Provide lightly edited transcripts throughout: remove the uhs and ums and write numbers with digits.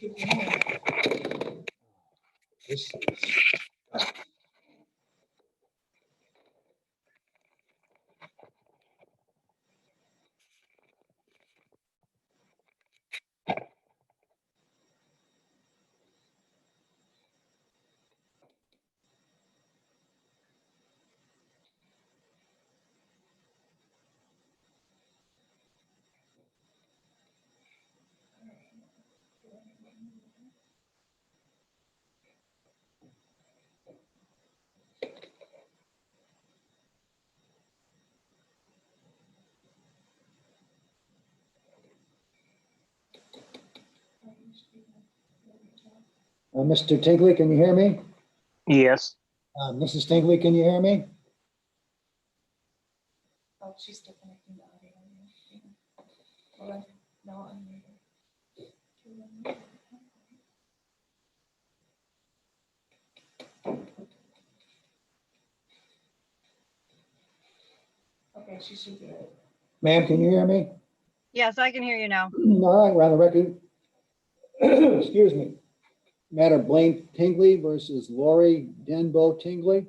This is, Mr. Tingley, can you hear me? Yes. Mrs. Tingley, can you hear me? Oh, she's still connecting the audio. No, I'm okay, she should be it. Ma'am, can you hear me? Yes, I can hear you now. All right, we're on the record. Excuse me. Matter Blaine Tingley versus Lori Denbo Tingley.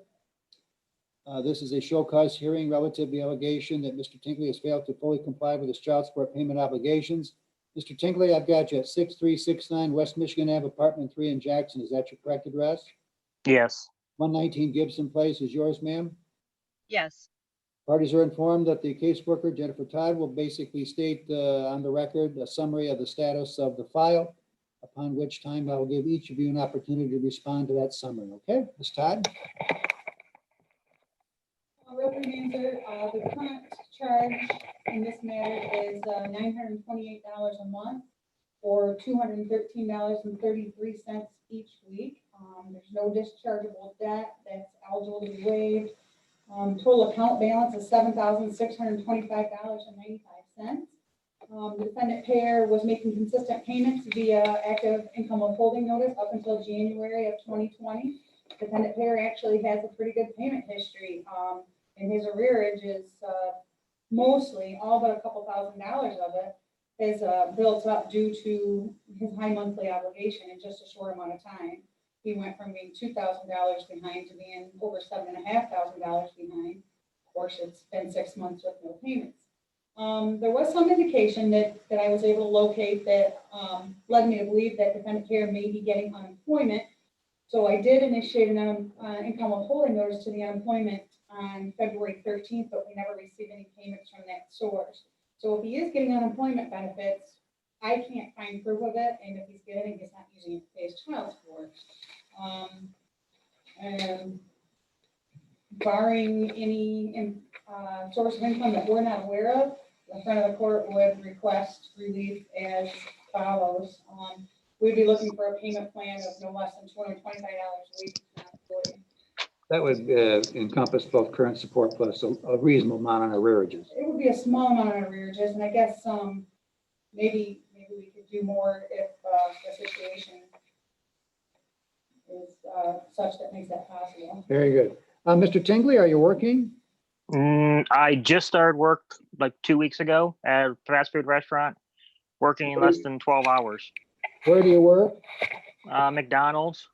This is a show cause hearing relative to the allegation that Mr. Tingley has failed to fully comply with his child support payment obligations. Mr. Tingley, I've got you at 6369 West Michigan Ave, apartment 3 in Jackson. Is that your correct address? Yes. 119 Gibson Place is yours, ma'am? Yes. Parties are informed that the caseworker, Jennifer Todd, will basically state on the record a summary of the status of the file, upon which time I will give each of you an opportunity to respond to that summary. Okay, Ms. Todd? Reverend Manser, the current charge in this matter is $928 a month or $213.33 each week. There's no dischargeable debt that's eligible to be waived. Total account balance is $7,625.95. The defendant payer was making consistent payments via active income withholding notice up until January of 2020. Defendant payer actually has a pretty good payment history. And his arrearage is mostly, all but a couple $1,000s of it is built up due to his high monthly obligation in just a short amount of time. He went from being $2,000 behind to being over $7,500 behind. Of course, it's been 6 months with no payments. There was some indication that I was able to locate that led me to believe that defendant payer may be getting unemployment. So I did initiate an income withholding notice to the unemployment on February 13th, but we never received any payments from that source. So if he is getting unemployment benefits, I can't find proof of it, and if he's getting it, he's not using it to pay his child support. And barring any source of income that we're not aware of, the front of the court would request relief as follows. We'd be looking for a payment plan of no less than $225 a week. That would encompass both current support plus a reasonable amount on arrearages. It would be a small amount of arrearages, and I guess maybe we could do more if the situation is such that makes that possible. Very good. Mr. Tingley, are you working? I just started work like 2 weeks ago at a fast food restaurant, working less than 12 hours. Where do you work? McDonald's.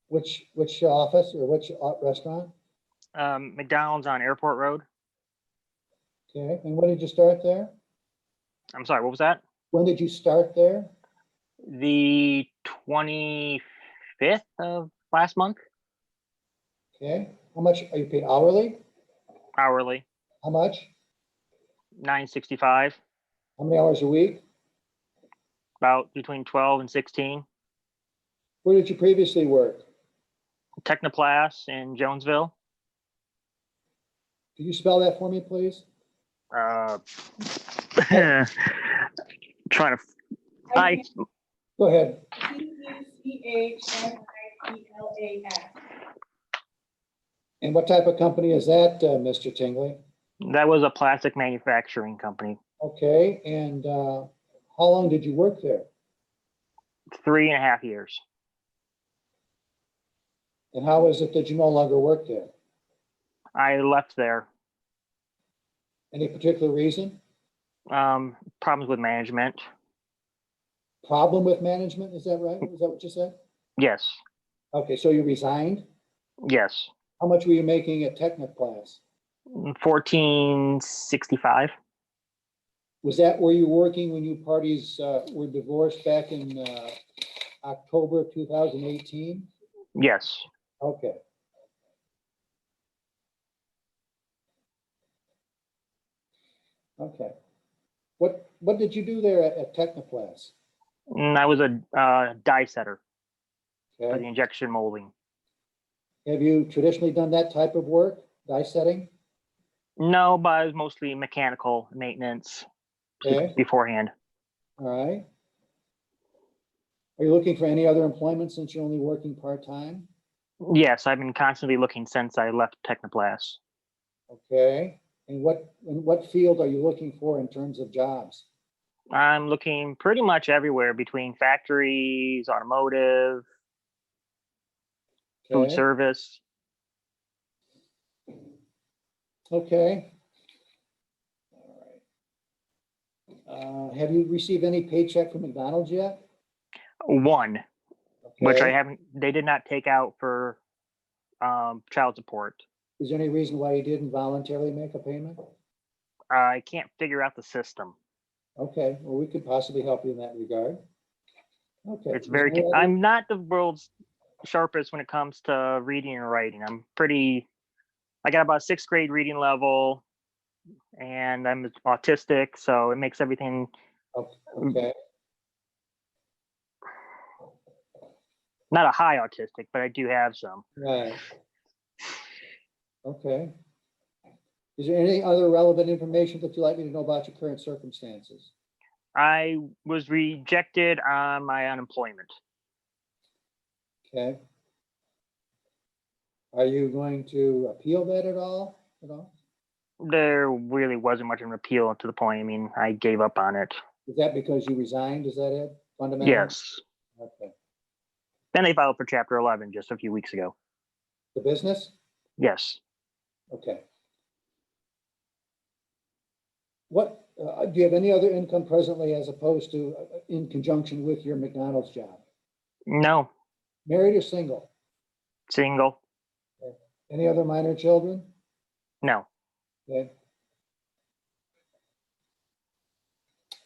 Which office or which restaurant? McDonald's on Airport Road. Okay, and when did you start there? I'm sorry, what was that? When did you start there? The 25th of last month. Okay, how much are you paid hourly? Hourly. How much? $9.65. How many hours a week? About between 12 and 16. Where did you previously work? Technoplast in Jonesville. Could you spell that for me, please? Trying to. Go ahead. TECHNIPLAS. And what type of company is that, Mr. Tingley? That was a plastic manufacturing company. Okay, and how long did you work there? 3.5 years. And how is it that you no longer work there? I left there. Any particular reason? Problems with management. problem with management, is that right? Is that what you said? Yes, Okay, so you resigned? yes. How much were you making at Technoclass? 1465. Was that where you were working when you parties were divorced back in October of 2018? Yes. Okay. Okay. What did you do there at Technoclass? And I was a die setter for the Okay. injection molding. Have you traditionally done that type of work, die setting? No, but I was mostly mechanical maintenance Okay, beforehand. all right. Are you looking for any other employment since you're only working part-time? Yes, I've been constantly looking since I left Technoplast. Okay, and what field are you looking for in terms of jobs? I'm looking pretty much everywhere between factories, automotive, food Okay, service. okay. All right. Have you received any paycheck from McDonald's yet? One, which I Okay, haven't, they did not take out for child support. is there any reason why you didn't voluntarily make a payment? I can't figure out the system. Okay, well, we could possibly help you in that regard. Okay. It's is there very, any other- I'm not the world's sharpest when it comes to reading and writing. I got about 6th grade reading level, and I'm autistic, so it makes everything Okay, not a high autistic, but I do have some. right. Okay. Is there any other relevant information that you'd like me to know about your current circumstances? I was rejected on my unemployment. Okay. Are you going to appeal that at all? There really wasn't much of an appeal to the point. I mean, I gave up on it. Is that because you resigned? Is that it? Fundamentally? Yes. Okay. Then they filed for Chapter 11 just a few weeks ago. The business? Yes. Okay. What, do you have any other income presently as opposed to in conjunction with your McDonald's job? No. Married or single? Single. Any other minor children? No. Okay.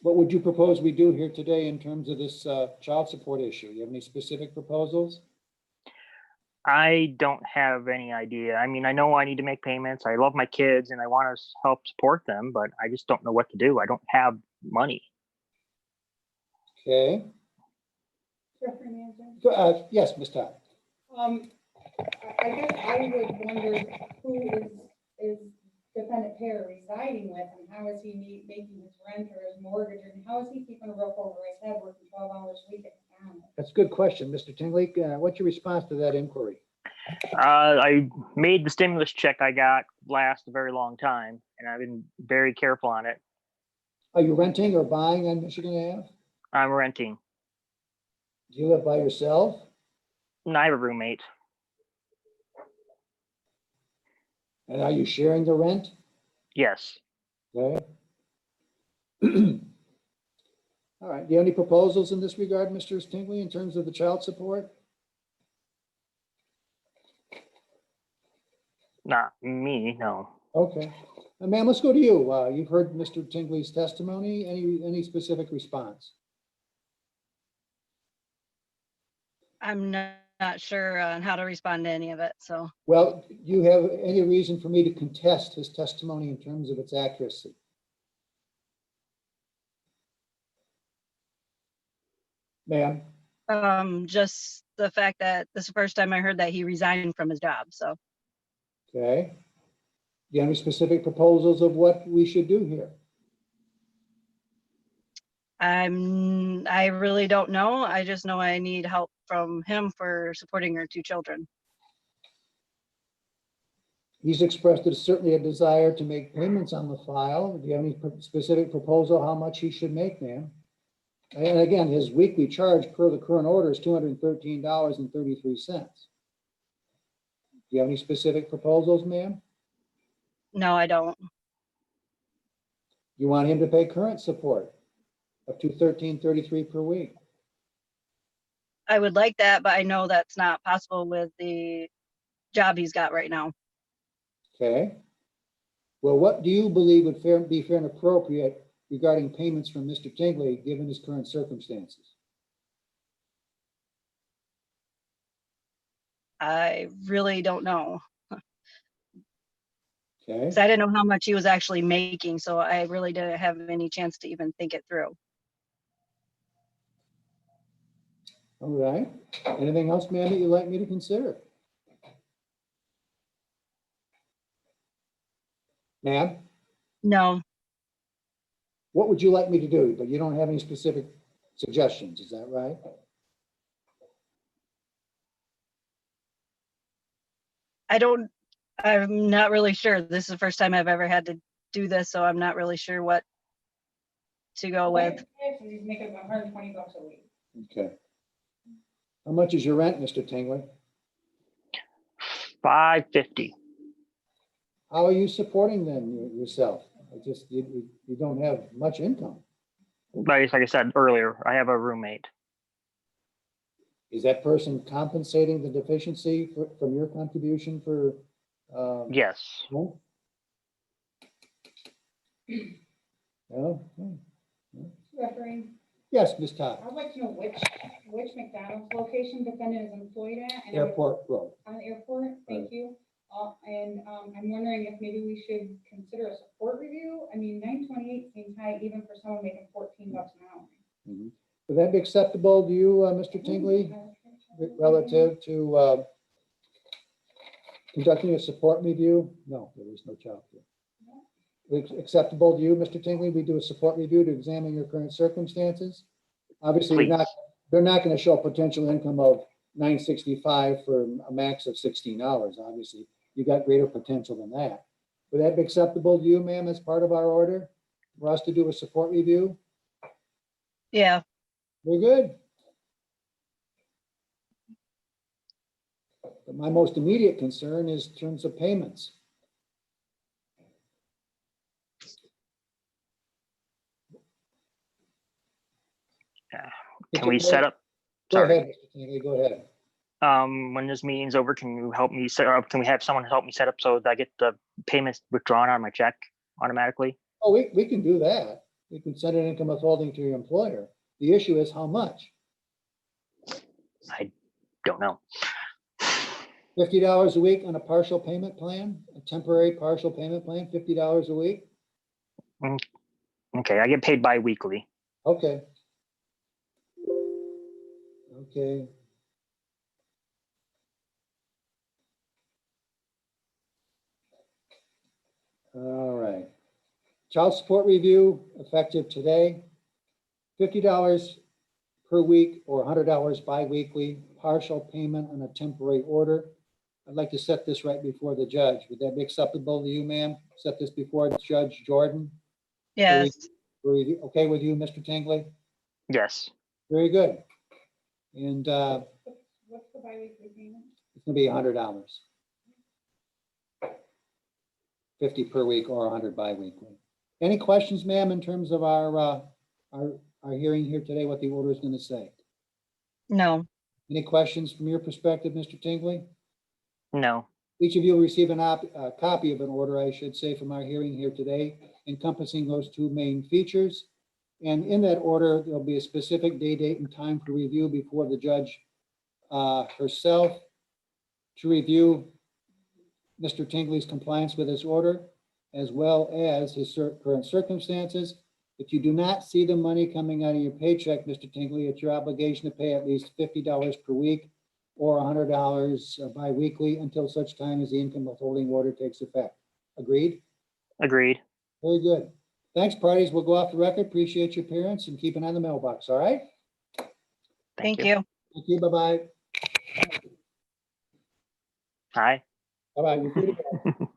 What would you propose we do here today in terms of this child support issue? You have any specific proposals? I don't have any idea. I mean, I know I need to make payments. I love my kids and I want to help support them, but I just don't know what to do. I don't have money. Okay. Jeffrey Manser. Yes, Ms. Todd. I guess I would wonder who is defendant Pear residing with, and how is he making his rent or his mortgage, and how is he keeping a roof over his head working 12 hours a week at McDonald's? That's a good question, Mr. Tingley. What's your response to that inquiry? I made the stimulus check I got last a very long time, and I've been very careful on it. Are you renting or buying on Michigan Ave? I'm renting. Do you live by yourself? And I have a roommate. And are you sharing the rent? Yes. Okay. All right. Do you have any proposals in this regard, Mr. Tingley, in terms of the child support? Not me, no. Okay. Ma'am, let's go to you. You've heard Mr. Tingley's testimony. Any specific response? I'm not sure on how to respond to any of it, so. Well, do you have any reason for me to contest his testimony in terms of its accuracy? Ma'am? Just the fact that this is the first time I heard that he resigned from his job, so. Okay. Do you have any specific proposals of what we should do here? I really don't know. I just know I need help from him for supporting our 2 children. He's expressed certainly a desire to make payments on the file. Do you have any specific proposal how much he should make, ma'am? And again, his weekly charge per the current order is $213.33. Do you have any specific proposals, ma'am? No, I don't. You want him to pay current support up to $13.33 per week? I would like that, but I know that's not possible with the job he's got right now. Okay. Well, what do you believe would be fair and appropriate regarding payments from Mr. Tingley, given his current circumstances? I really don't know. Okay, So I didn't know how much he was actually making, so I really didn't have any chance to even think it through. all right. Anything else, ma'am, that you'd like me to consider? Ma'am, No, what would you like me to do? But you don't have any specific suggestions, is that right? I'm not really sure. This is the first time I've ever had to do this, so I'm not really sure what to go with. Actually, he's making about $120 a week. Okay. How much is your rent, Mr. Tingley? $550. How are you supporting them yourself? You don't have much income. Like I said earlier, I have a roommate. Is that person compensating the deficiency from your contribution for? Yes. No? No? Referee, Yes, Ms. Todd, I'd like to know which McDonald's location defendant is employed at. and Airport Road. On the airport, thank you. I'm wondering if maybe we should consider a support review. I mean, $9.28 seems high even for someone making $14 an hour. Mhm. Would that be acceptable to you, Mr. Tingley, relative to conducting a support review? No, there is no child care. It's acceptable to you, Mr. Tingley? We do a support review to examine your current circumstances? Obviously, Please. they're not going to show potential income of $965 for a max of $16. Obviously, you got greater potential than that. Would that be acceptable to you, ma'am, as part of our order for us to do a support review? Yeah, We're good. But my most immediate concern is in terms of payments. Can we set up? Go Sorry. ahead, Mr. Tingley, go ahead. When this meeting's over, can you help me set up? Can we have someone help me set up so that I get the payments withdrawn on my check automatically? Oh, we can do that. We can send an income withholding to your employer. The issue is how much? I don't know. $50 a week on a partial payment plan, a temporary partial payment plan, $50 a week? Okay, I get paid bi-weekly. Okay. Okay. All right. Child support review effective today. $50 per week or $100 bi-weekly, partial payment on a temporary order. I'd like to set this right before the judge. Would that be acceptable to you, ma'am? Set this before Judge Jordan? yes, Okay with you, Mr. Tingley? Yes. Very good. And What's the biweekly payment? it's gonna be $100. 50 per week or 100 bi-weekly. Any questions, ma'am, in terms of our hearing here today, what the order is gonna say? no, Any questions from your perspective, Mr. Tingley? No. Each of you will receive a copy of an order, I should say, from our hearing here today encompassing those two main features. And in that order, there'll be a specific day, date, and time for review before the judge herself to review Mr. Tingley's compliance with this order, as well as his current circumstances. If you do not see the money coming out of your paycheck, Mr. Tingley, it's your obligation to pay at least $50 per week or $100 bi-weekly until such time as the income withholding order takes effect. Agreed? Agreed. Very good. Thanks, parties. We'll go off the record. Appreciate your appearance and keep an eye on the mailbox, all right? thank you. Thank you. Bye-bye. Hi. Bye-bye. You're free to go.